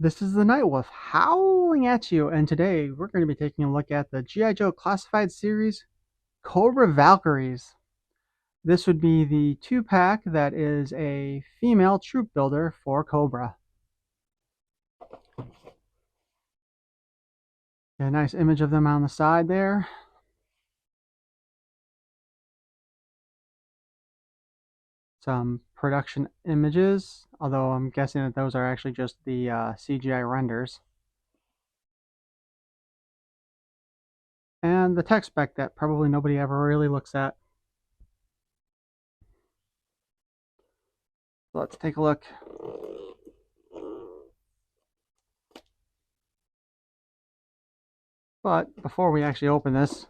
This is the Night Wolf howling at you, and today we're going to be taking a look at the G.I. Joe Classified Series Cobra Valkyries. This would be the 2-pack that is a female troop builder for Cobra. A nice image of them on the side there. Some production images, although I'm guessing that those are actually just the CGI renders. And the tech spec that probably nobody ever really looks at. Let's take a look. But before we actually open this,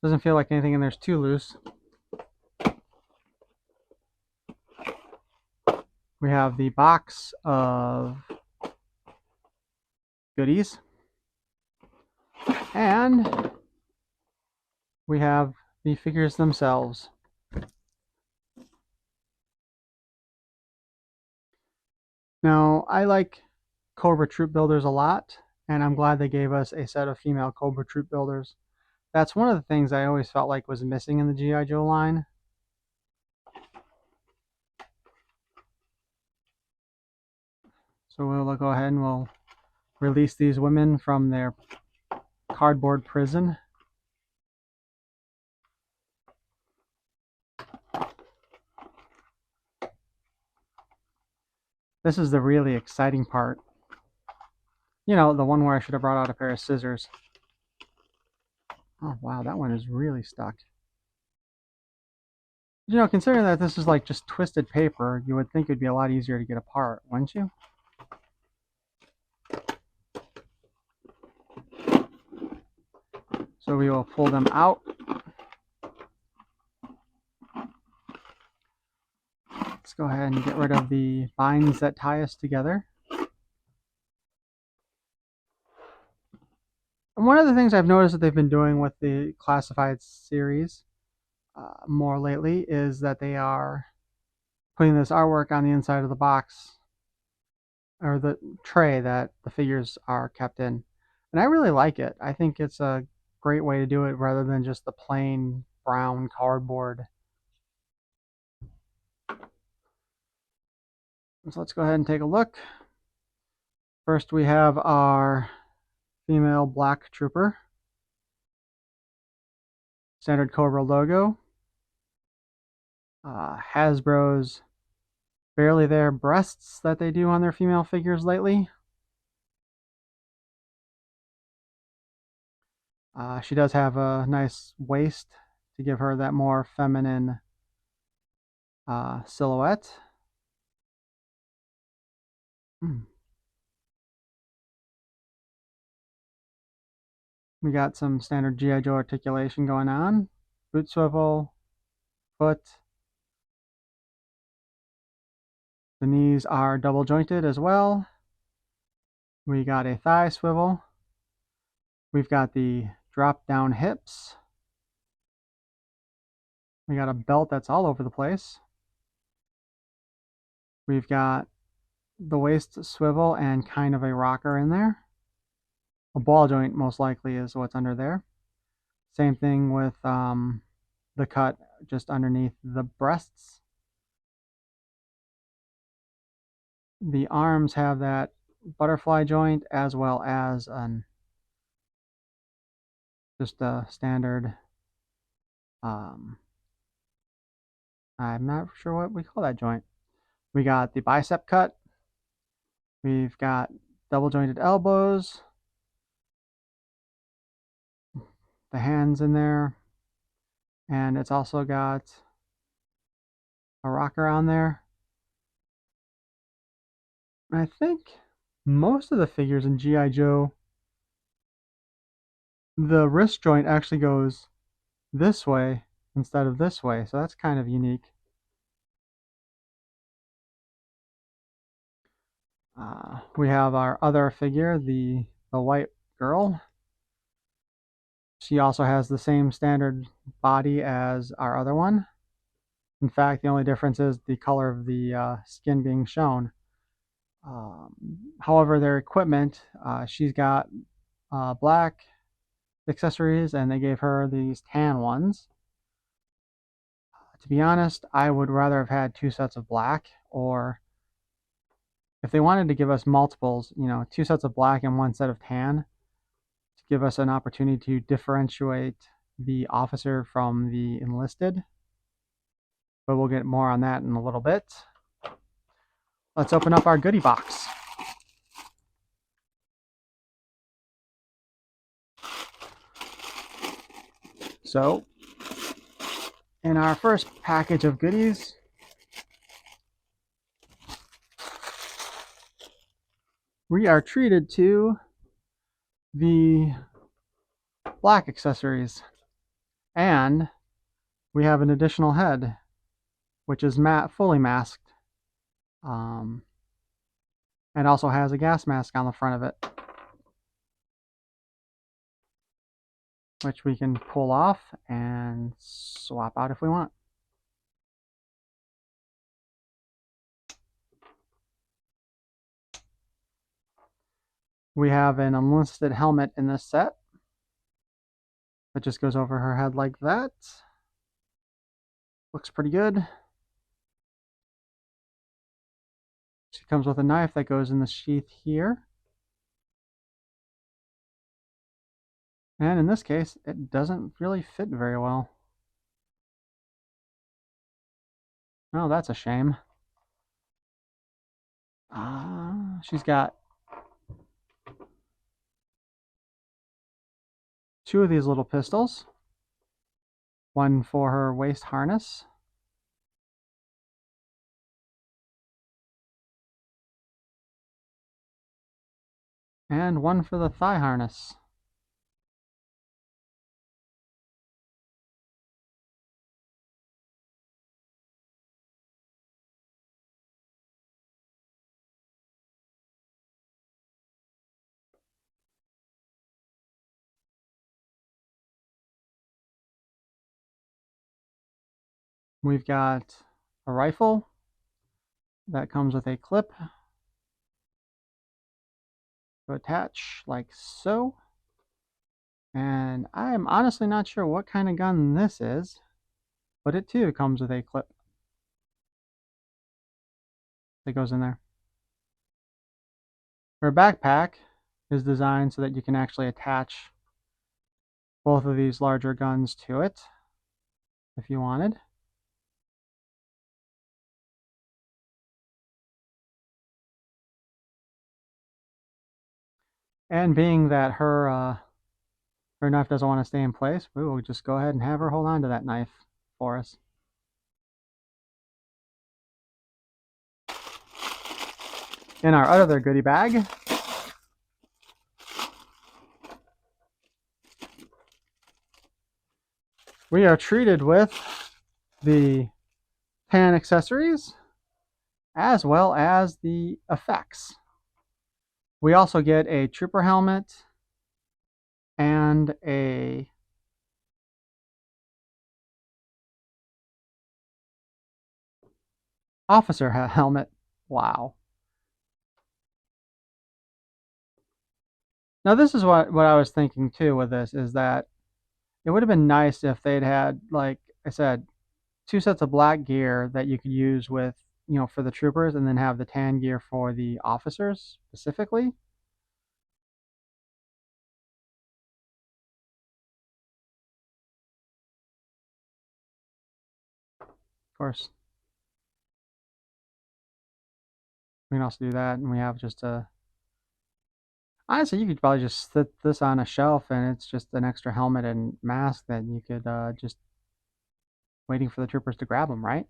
doesn't feel like anything in there's too loose. We have the box of goodies, and we have the figures themselves. Now, I like Cobra Troop Builders a lot, and I'm glad they gave us a set of female Cobra Troop Builders. That's one of the things I always felt like was missing in the G.I. Joe line. So we'll go ahead and we'll release these women from their cardboard prison. This is the really exciting part. You know, the one where I should have brought out a pair of scissors. Oh wow, that one is really stuck. You know, considering that this is like just twisted paper, you would think it would be a lot easier to get apart, wouldn't you? So we will pull them out. Let's go ahead and get rid of the binds that tie us together. And one of the things I've noticed that they've been doing with the classified series more lately is that they are putting this artwork on the inside of the box or the tray that the figures are kept in. And I really like it. I think it's a great way to do it rather than just the plain brown cardboard. So let's go ahead and take a look. First we have our female black trooper. Standard Cobra logo. Hasbro's barely there breasts that they do on their female figures lately. She does have a nice waist to give her that more feminine silhouette. We got some standard G.I. Joe articulation going on. Boot swivel, foot. The knees are double jointed as well. We got a thigh swivel. We've got the drop down hips. We got a belt that's all over the place. We've got the waist swivel and kind of a rocker in there. A ball joint most likely is what's under there. Same thing with the cut just underneath the breasts. The arms have that butterfly joint as well as just a standard I'm not sure what we call that joint. We got the bicep cut. We've got double jointed elbows. The hands in there. And it's also got a rocker on there. I think most of the figures in G.I. Joe, the wrist joint actually goes this way instead of this way, so that's kind of unique. We have our other figure, the white girl. She also has the same standard body as our other one. In fact, the only difference is the color of the skin being shown. However, their equipment, she's got black accessories, and they gave her these tan ones. To be honest, I would rather have had 2 sets of black, or if they wanted to give us multiples, 2 sets of black and 1 set of tan, to give us an opportunity to differentiate the officer from the enlisted. But we'll get more on that in a little bit. Let's open up our goodie box. So, in our first package of goodies, we are treated to the black accessories, and we have an additional head, which is fully masked, and also has a gas mask on the front of it, which we can pull off and swap out if we want. We have an enlisted helmet in this set that just goes over her head like that. Looks pretty good. She comes with a knife that goes in the sheath here. And in this case, it doesn't really fit very well. Oh, that's a shame. She's got 2 of these little pistols. One for her waist harness. And one for the thigh harness. We've got a rifle that comes with a clip to attach like so. And I'm honestly not sure what kind of gun this is, but it too comes with a clip that goes in there. Her backpack is designed so that you can actually attach both of these larger guns to it if you wanted. And being that her knife doesn't want to stay in place, we will just go ahead and have her hold on to that knife for us. In our other goodie bag, we are treated with the tan accessories as well as the effects. We also get a trooper helmet and a officer helmet. Wow. Now this is what I was thinking too with this, is that it would have been nice if they'd had, like I said, 2 sets of black gear that you could use with, for the troopers, and then have the tan gear for the officers specifically. Of course, we can also do that, and we have just a. Honestly, you could probably just sit this on a shelf, and it's just an extra helmet and mask that you could just waiting for the troopers to grab them, right?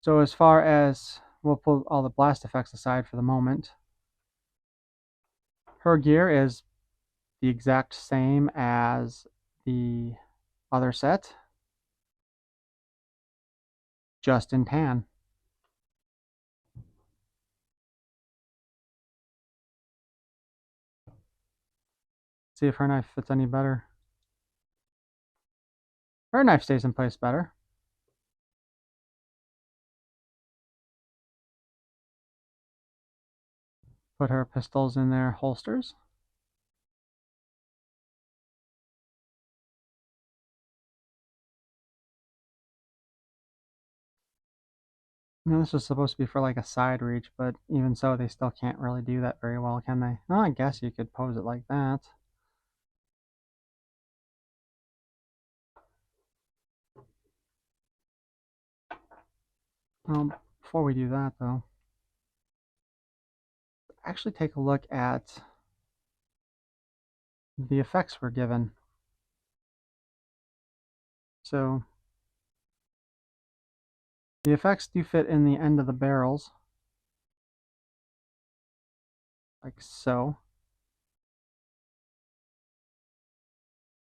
So as far as, we'll pull all the blast effects aside for the moment. Her gear is the exact same as the other set, just in tan. See if her knife fits any better. Her knife stays in place better. Put her pistols in their holsters. Now, this was supposed to be for like a side reach, but even so, they still can't really do that very well, can they? Well, I guess you could pose it like that. Before we do that, though, actually take a look at the effects we're given. So, the effects do fit in the end of the barrels, like so.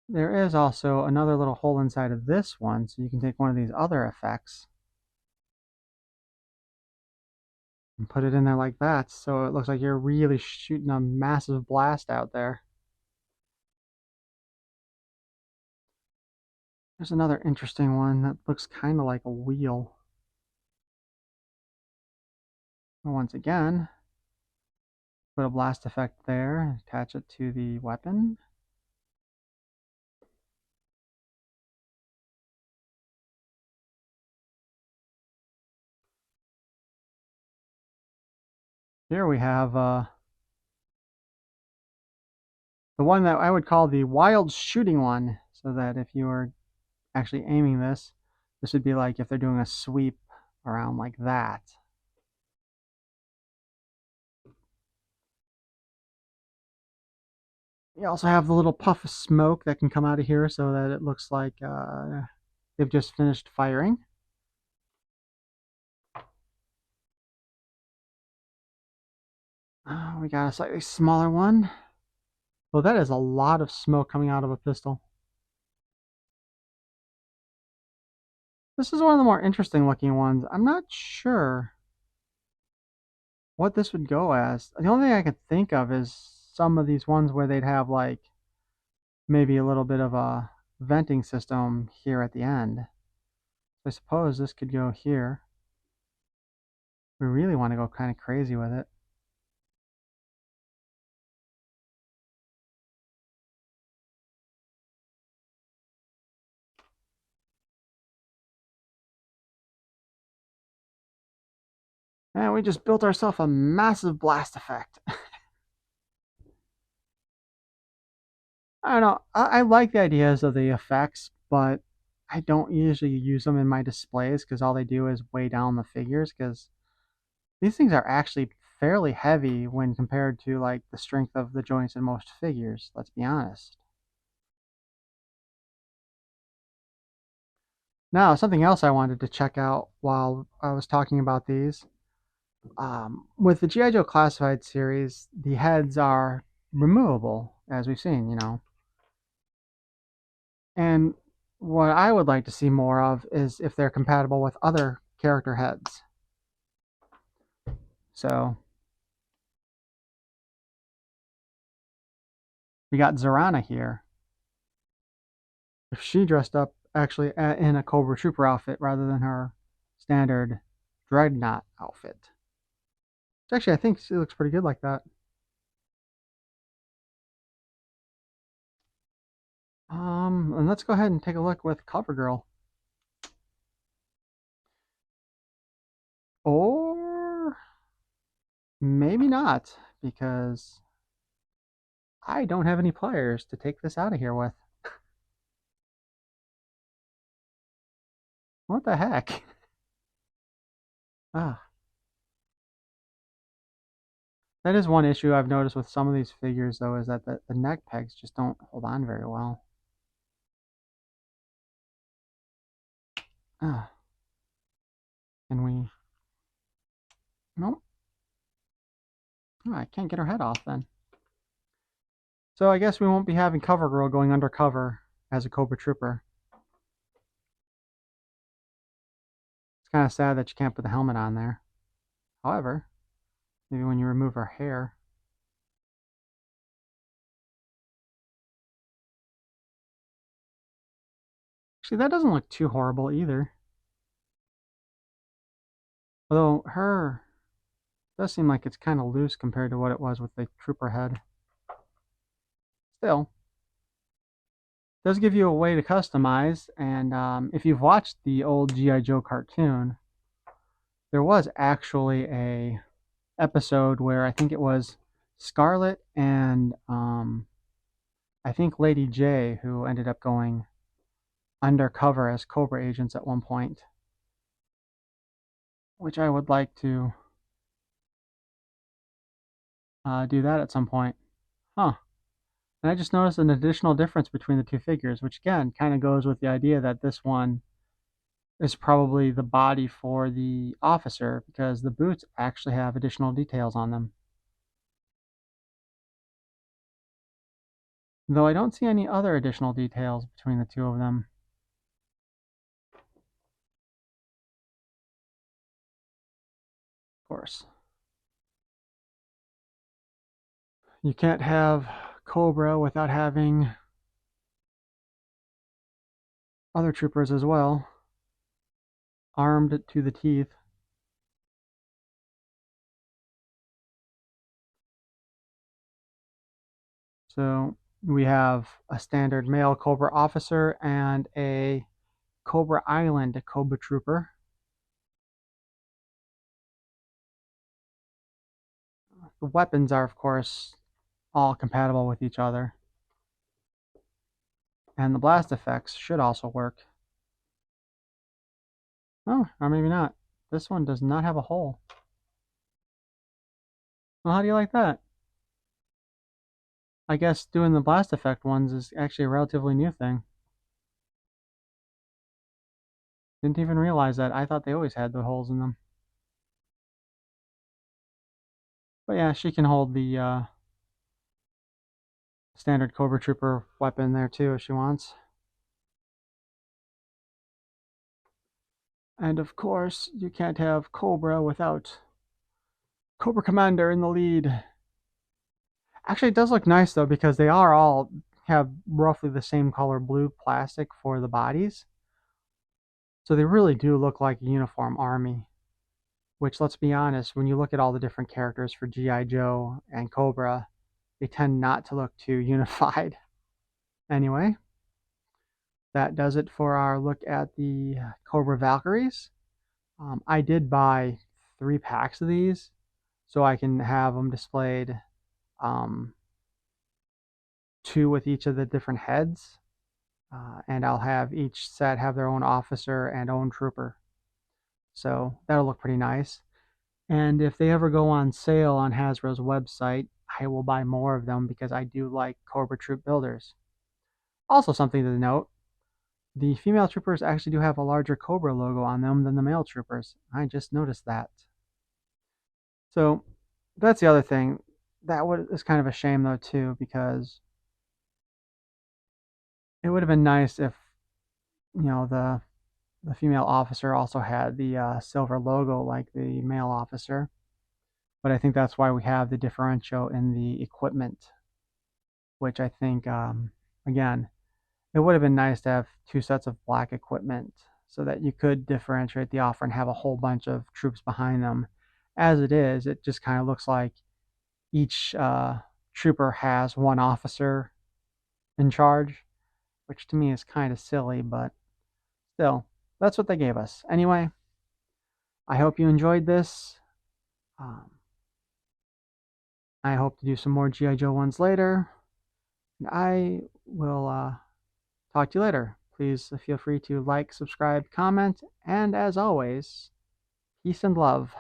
There is also another little hole inside of this one, so you can take one of these other effects and put it in there like that, so it looks like you're really shooting a massive blast out there. There's another interesting one that looks kind of like a wheel. Once again, put a blast effect there, attach it to the weapon. Here we have the one that I would call the wild shooting one, so that if you were actually aiming this, this would be like if they're doing a sweep around like that. You also have the little puff of smoke that can come out of here so that it looks like they've just finished firing. We got a slightly smaller one. Well, that is a lot of smoke coming out of a pistol. This is one of the more interesting looking ones. I'm not sure what this would go as. The only thing I could think of is some of these ones where they'd have like maybe a little bit of a venting system here at the end. I suppose this could go here. We really want to go kind of crazy with it. And we just built ourselves a massive blast effect. I don't know. I like the ideas of the effects, but I don't usually use them in my displays because all they do is weigh down the figures because these things are actually fairly heavy when compared to like the strength of the joints in most figures, let's be honest. Now, something else I wanted to check out while I was talking about these. With the G.I. Joe Classified series, the heads are removable, as we've seen, you know. And what I would like to see more of is if they're compatible with other character heads. So we got Zarana here. If she dressed up actually in a Cobra Trooper outfit rather than her standard Dreadnought outfit. Which actually, I think she looks pretty good like that. And let's go ahead and take a look with CoverGirl. Or maybe not, because I don't have any pliers to take this out of here with. What the heck? Ah, that is one issue I've noticed with some of these figures, though, is that the neck pegs just don't hold on very well. Ah, can we? Nope. Oh, I can't get her head off then. So I guess we won't be having CoverGirl going undercover as a Cobra Trooper. It's kind of sad that you can't put the helmet on there. However, maybe when you remove her hair. Actually, that doesn't look too horrible either. Although her does seem like it's kind of loose compared to what it was with the trooper head. Still, does give you a way to customize. And if you've watched the old G.I. Joe cartoon, there was actually a episode where I think it was Scarlet and I think Lady Jaye who ended up going undercover as Cobra agents at one point, which I would like to do that at some point. Huh. And I just noticed an additional difference between the two figures, which again kind of goes with the idea that this one is probably the body for the officer because the boots actually have additional details on them. Though I don't see any other additional details between the two of them. Of course. You can't have Cobra without having other troopers as well, armed to the teeth. So we have a standard male Cobra officer and a Cobra Island Cobra trooper. The weapons are, of course, all compatible with each other. And the blast effects should also work. Oh, or maybe not. This one does not have a hole. Well, how do you like that? I guess doing the blast effect ones is actually a relatively new thing. Didn't even realize that. I thought they always had the holes in them. But yeah, she can hold the standard Cobra Trooper weapon there too if she wants. And of course, you can't have Cobra without Cobra Commander in the lead. Actually, it does look nice though because they are all have roughly the same color blue plastic for the bodies. So they really do look like a uniform army. Which, let's be honest, when you look at all the different characters for G.I. Joe and Cobra, they tend not to look too unified. Anyway, that does it for our look at the Cobra Valkyries. I did buy 3 packs of these so I can have them displayed, um, 2 with each of the different heads, and I'll have each set have their own officer and own trooper. So that'll look pretty nice. And if they ever go on sale on Hasbro's website, I will buy more of them because I do like Cobra Troop builders. Also, something to note, the female troopers actually do have a larger Cobra logo on them than the male troopers. I just noticed that. So that's the other thing. That is kind of a shame though too, because it would have been nice if the female officer also had the silver logo like the male officer. But I think that's why we have the differential in the equipment, which I think, again, it would have been nice to have 2 sets of black equipment so that you could differentiate the offer and have a whole bunch of troops behind them. As it is, it just kind of looks like each trooper has one officer in charge, which to me is kind of silly, but still, that's what they gave us. Anyway, I hope you enjoyed this. Um, I hope to do some more G.I. Joe ones later. And I will talk to you later. Please feel free to like, subscribe, comment, and as always, peace and love.